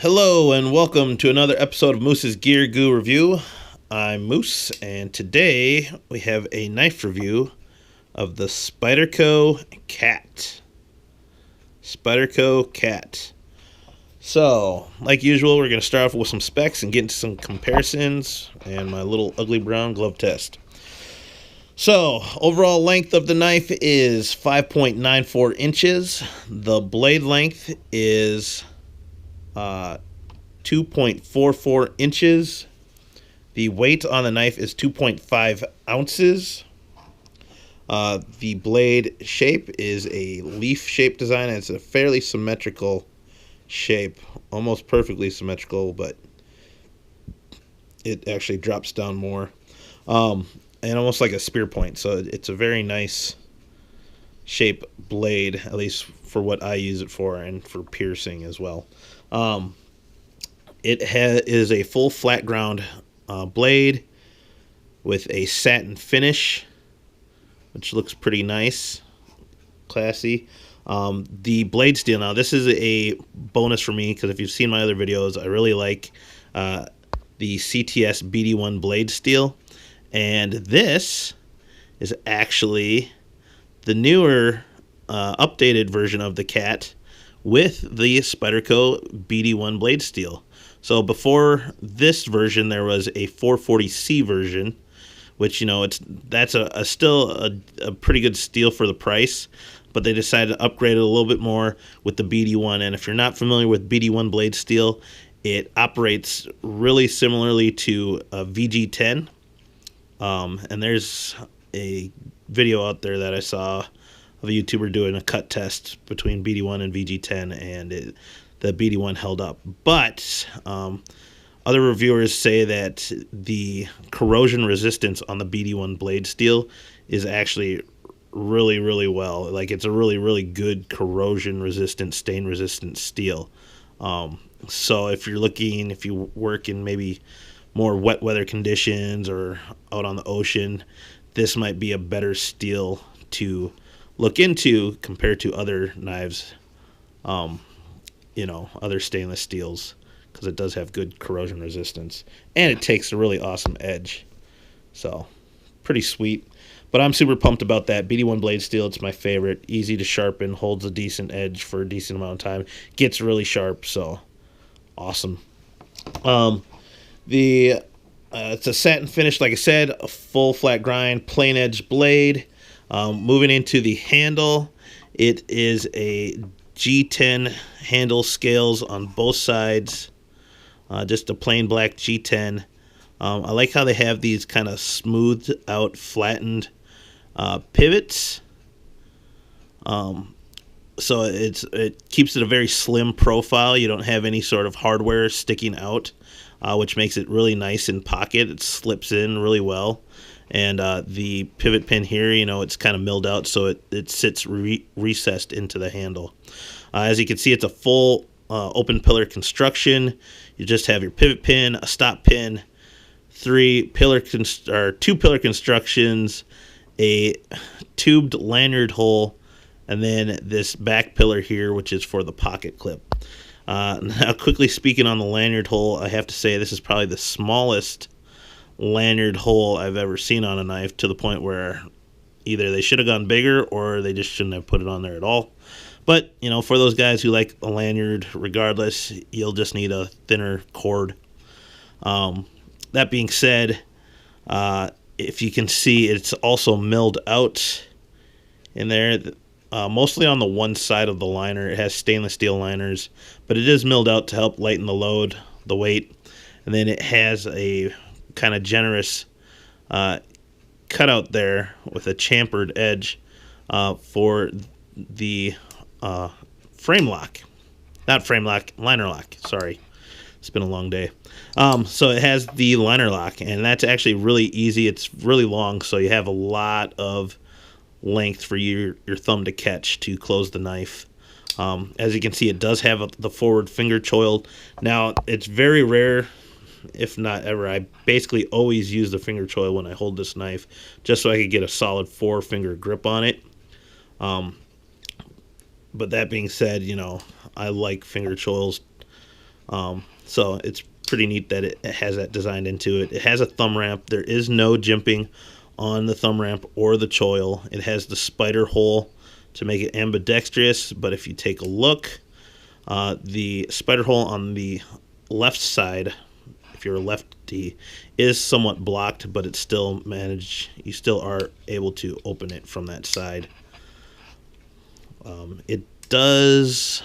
Hello and welcome to another episode of Moose's Gear Goo Review. I'm Moose, and today we have a knife review of the Spyderco Cat. Spyderco Cat. So, like usual, we're going to start off with some specs and get into some comparisons and my little ugly brown glove test. So, overall length of the knife is 5.94 inches. The blade length is 2.44 inches. The weight on the knife is 2.5 ounces. The blade shape is a leaf shape design. It's a fairly symmetrical shape, almost perfectly symmetrical, but it actually drops down more, and almost like a spear point. So it's a very nice shape blade, at least for what I use it for, and for piercing as well. It is a full flat ground blade with a satin finish, which looks pretty nice, classy. The blade steel, now this is a bonus for me because if you've seen my other videos, I really like the CTS BD1 blade steel, and this is actually the newer updated version of the Cat with the Spyderco BD1 blade steel. So before this version, there was a 440C version, which, you know, that's still a pretty good steel for the price, but they decided to upgrade it a little bit more with the BD1. And if you're not familiar with BD1 blade steel, it operates really similarly to a VG10. And there's a video out there that I saw of a YouTuber doing a cut test between BD1 and VG10, and the BD1 held up. But other reviewers say that the corrosion resistance on the BD1 blade steel is actually really, really well. Like, it's a really, really good corrosion resistant, stain resistant steel. So if you work in maybe more wet weather conditions or out on the ocean, this might be a better steel to look into compared to other knives, other stainless steels, because it does have good corrosion resistance, and it takes a really awesome edge. So pretty sweet. But I'm super pumped about that BD1 blade steel. It's my favorite. Easy to sharpen, holds a decent edge for a decent amount of time, gets really sharp, so awesome. It's a satin finish, like I said, a full flat grind, plain edge blade. Moving into the handle, it is a G10 handle, scales on both sides, just a plain black G10. I like how they have these kind of smoothed out, flattened pivots. So it keeps it a very slim profile. You don't have any sort of hardware sticking out, which makes it really nice in pocket. It slips in really well. And the pivot pin here, it's kind of milled out, so it sits recessed into the handle. As you can see, it's a full open pillar construction. You just have your pivot pin, a stop pin, two pillar constructions, a tubed lanyard hole, and then this back pillar here, which is for the pocket clip. Now, quickly speaking on the lanyard hole, I have to say this is probably the smallest lanyard hole I've ever seen on a knife, to the point where either they should have gone bigger or they just shouldn't have put it on there at all. But, for those guys who like a lanyard, regardless, you'll just need a thinner cord. That being said, if you can see, it's also milled out in there, mostly on the one side of the liner. It has stainless steel liners, but it is milled out to help lighten the load, the weight. And then it has a kind of generous cutout there with a chamfered edge for the frame lock. Not frame lock, liner lock. Sorry. It's been a long day. So it has the liner lock, and that's actually really easy. It's really long, so you have a lot of length for your thumb to catch to close the knife. As you can see, it does have the forward finger choil. Now, it's very rare, if not ever. I basically always use the finger choil when I hold this knife, just so I could get a solid 4-finger grip on it. But that being said, I like finger choils So it's pretty neat that it has that designed into it. It has a thumb ramp. There is no jimping on the thumb ramp or the choil. It has the spider hole to make it ambidextrous, but if you take a look, the spider hole on the left side, if you're a lefty, is somewhat blocked, but it's still managed. You still are able to open it from that side. It does,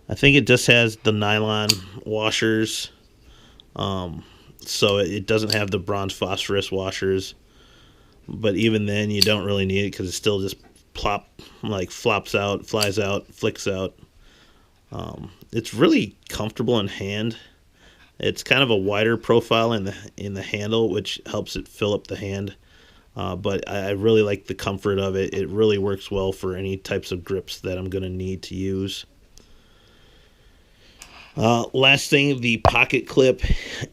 I think it just has the nylon washers, so it doesn't have the bronze phosphorus washers, but even then you don't really need it because it still just flops out, flies out, flicks out. It's really comfortable in hand. It's kind of a wider profile in the handle, which helps it fill up the hand. But I really like the comfort of it. It really works well for any types of grips that I'm going to need to use. Last thing, the pocket clip.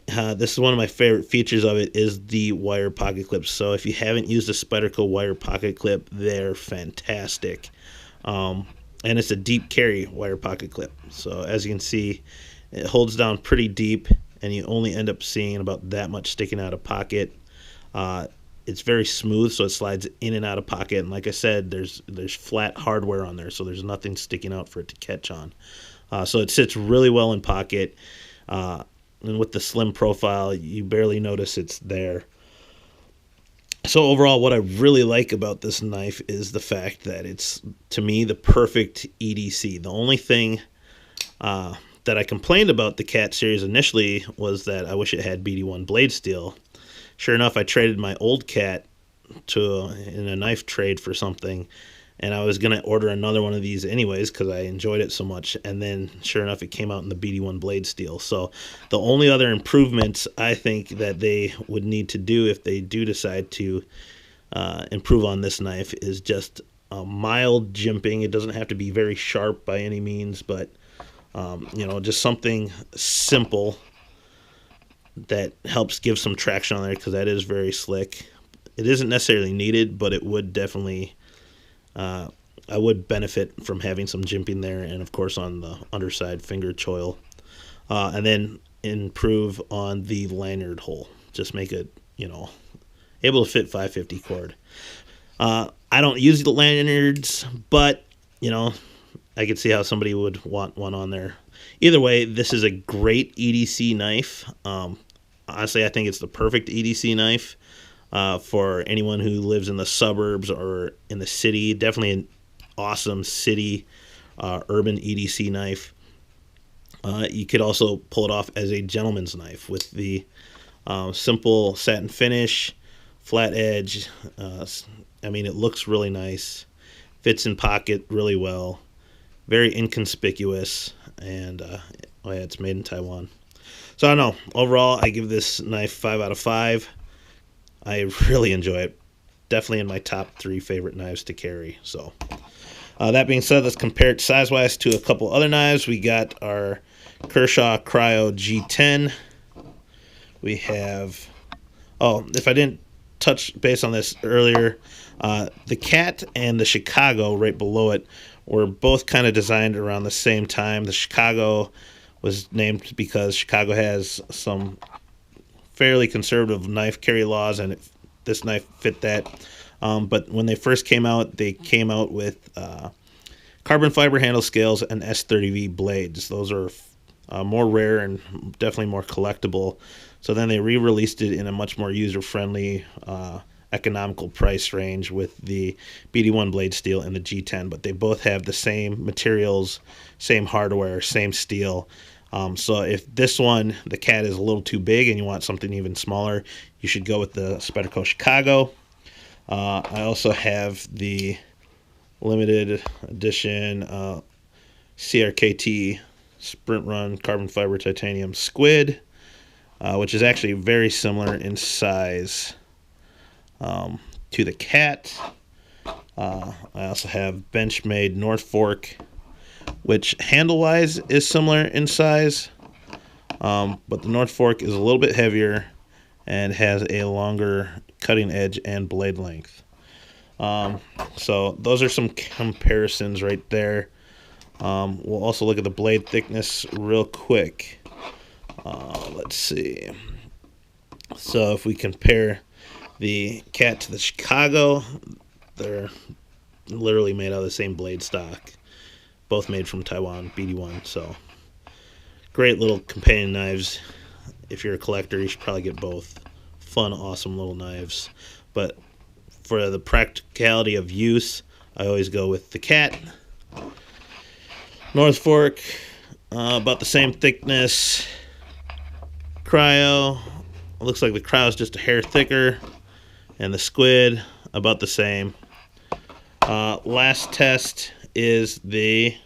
This is one of my favorite features of it, is the wire pocket clips. So if you haven't used a Spyderco wire pocket clip, they're fantastic. And it's a deep carry wire pocket clip. So as you can see, it holds down pretty deep, and you only end up seeing about that much sticking out of pocket. It's very smooth, so it slides in and out of pocket. And like I said, there's flat hardware on there, so there's nothing sticking out for it to catch on. So it sits really well in pocket, and with the slim profile, you barely notice it's there. So overall, what I really like about this knife is the fact that it's, to me, the perfect EDC. The only thing that I complained about the Cat series initially was that I wish it had BD1 blade steel. Sure enough, I traded my old Cat in a knife trade for something, and I was going to order another one of these anyways because I enjoyed it so much, and then sure enough, it came out in the BD1 blade steel. So the only other improvements I think that they would need to do if they do decide to improve on this knife is just a mild jimping. It doesn't have to be very sharp by any means, but just something simple that helps give some traction on there, because that is very slick. It isn't necessarily needed, but it would definitely, I would benefit from having some jimping there, and of course on the underside finger choil, and then improve on the lanyard hole. Just make it, able to fit 550 cord. I don't use the lanyards, but I could see how somebody would want one on there. Either way, this is a great EDC knife. Honestly, I think it's the perfect EDC knife for anyone who lives in the suburbs or in the city. Definitely an awesome city urban EDC knife. You could also pull it off as a gentleman's knife with the simple satin finish, flat edge. It looks really nice. Fits in pocket really well. Very inconspicuous, and it's made in Taiwan. So I don't know. Overall, I give this knife 5 out of 5. I really enjoy it. Definitely in my top 3 favorite knives to carry. So that being said, let's compare it size-wise to a couple other knives. We got our Kershaw Cryo G10. We have, if I didn't touch base on this earlier, the Cat and the Chicago right below it were both kind of designed around the same time. The Chicago was named because Chicago has some fairly conservative knife carry laws, and this knife fit that. But when they first came out, they came out with carbon fiber handle scales and S30V blades. Those are more rare and definitely more collectible. So then they re-released it in a much more user-friendly, economical price range with the BD1 blade steel and the G10, but they both have the same materials, same hardware, same steel. So if this one, the Cat, is a little too big and you want something even smaller, you should go with the Spyderco Chicago. I also have the limited edition CRKT Sprint Run carbon fiber titanium squid, which is actually very similar in size to the Cat. I also have Benchmade North Fork, which handle-wise is similar in size, but the North Fork is a little bit heavier and has a longer cutting edge and blade length. So those are some comparisons right there. We'll also look at the blade thickness real quick. Let's see. So if we compare the Cat to the Chicago, they're literally made out of the same blade stock. Both made from Taiwan, BD1. So great little companion knives. If you're a collector, you should probably get both. Fun, awesome little knives. But for the practicality of use, I always go with the Cat. North Fork, about the same thickness. Cryo, it looks like the Cryo is just a hair thicker. And the Squid, about the same. Last test is the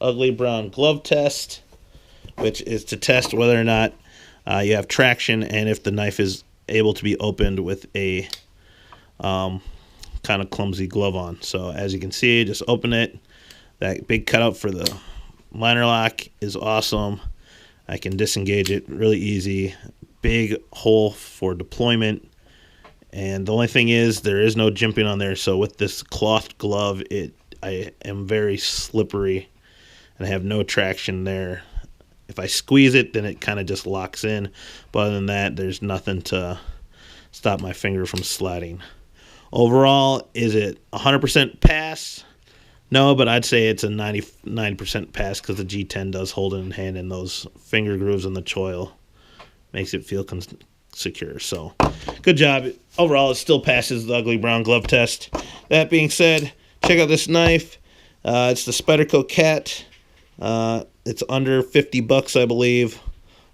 ugly brown glove test, which is to test whether or not you have traction and if the knife is able to be opened with a kind of clumsy glove on. So as you can see, just open it. That big cutout for the liner lock is awesome. I can disengage it really easy. Big hole for deployment. And the only thing is, there is no jimping on there. So with this cloth glove, I am very slippery and I have no traction there. If I squeeze it, then it kind of just locks in. But other than that, there's nothing to stop my finger from sliding. Overall, is it 100% pass? No, but I'd say it's a 99% pass because the G10 does hold it in hand, and those finger grooves on the choil makes it feel secure. So good job. Overall, it still passes the ugly brown glove test. That being said, check out this knife. It's the Spyderco Cat. It's under 50 bucks, I believe,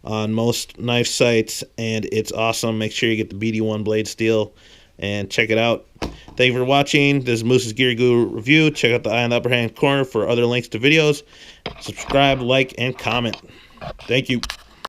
on most knife sites, and it's awesome. Make sure you get the BD1 blade steel and check it out. Thank you for watching. This is Moose's Gear Guru review. Check out the eye in the upper hand corner for other links to videos. Subscribe, like, and comment. Thank you.